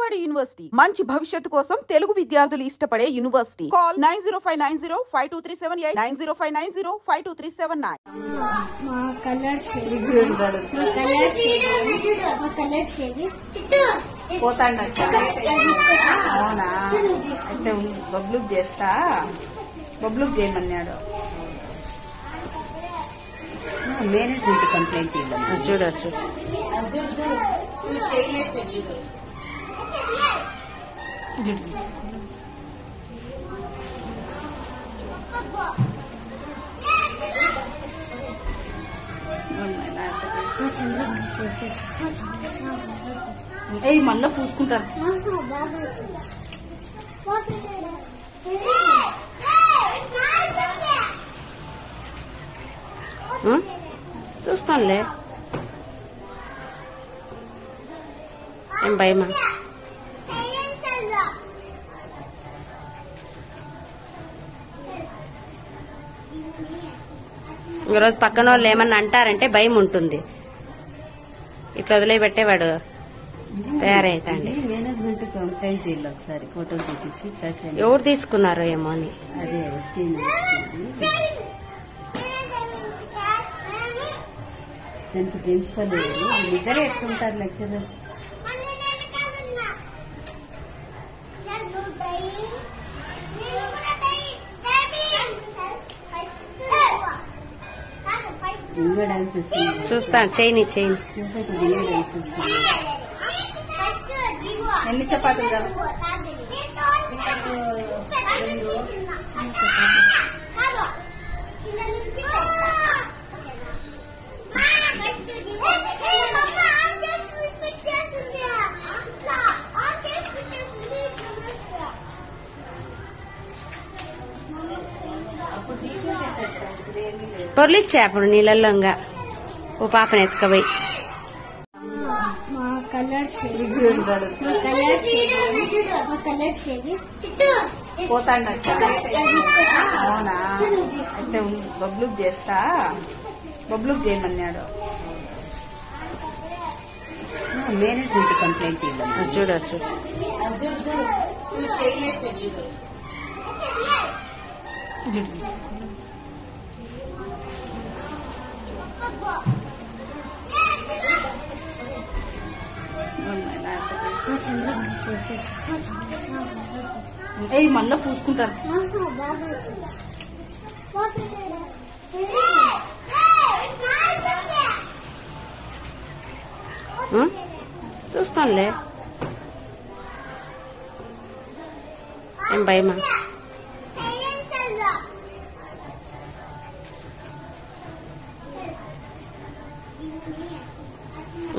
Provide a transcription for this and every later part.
Vijayawada university మంచి భవిష్యత్తు కోసం తెలుగు విద్యార్థులు ఇష్టపడే యూనివర్సిటీ. కాల్ 9059052378 9059052379. మా కలర్స్ అవునా అయితే బబ్లుక్ చేస్తా, బబ్లుక్ చేయమన్నాడు. మేనేజ్మెంట్ కంప్లైంట్ ఇవ్వాలి. చూడొచ్చు మళ్ళా పూసుకుంటారు. చూసుకోండి ఏం భయమా? ఈరోజు పక్కన వాళ్ళు ఏమన్నా అంటారంటే భయం ఉంటుంది. ఇట్లా వదిలేపెట్టేవాడు తయారైతాండి. మేనేజ్మెంట్ కంప్లైంట్ చేయాలి. ఒకసారి ఫోటో చూపించి ఎవరు తీసుకున్నారో ఏమో అని. అదే దానికి ప్రిన్సిపల్ ఇద్దరే ఎట్లుంటారు లెక్చరర్. చూస్తాను చేయని ఎన్ని చపాతీలు కదా పొర్లిచ్చా అప్పుడు నీళ్ళల్లో ఓ పాపని ఎత్తుకపోయి. మా కలర్స్ అవునా అయితే బబ్లుక్ చేస్తా, బబ్లుక్ చేయమన్నాడు. మేనేజ్మెంట్ కంప్లైంట్ ఇవ్వాలి. చూడొచ్చు మళ్ళా పూసుకుంటారు. చూసుకోండి ఏం భయమా?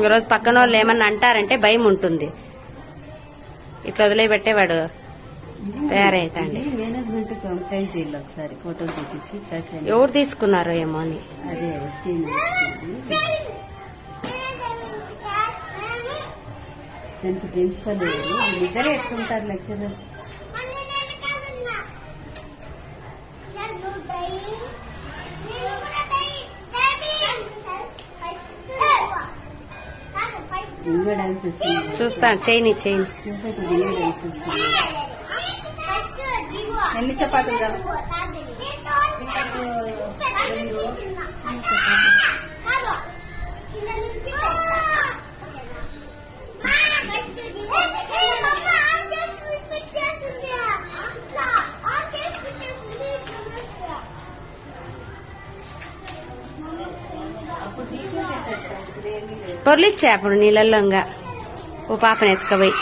ఈరోజు పక్కన వాళ్ళు ఏమన్నా అంటారంటే భయం ఉంటుంది. ఇట్లా వదిలేపెట్టేవాడు తయారైతాండి. మేనేజ్మెంట్ కంప్లైంట్ చేయాలి. ఒకసారి ఫోటో చూపించి ఎవరు తీసుకున్నారో ఏమో అని. అదే దానికి ప్రిన్సిపల్ ఇద్దరే ఎట్లుంటారు లెక్చరర్. చూస్తాను చేయని ఎన్ని చపాతీలు కదా పొర్లిచ్చా అప్పుడు నీళ్ళల్లో ఓ పాపని ఎత్తుకపోయి.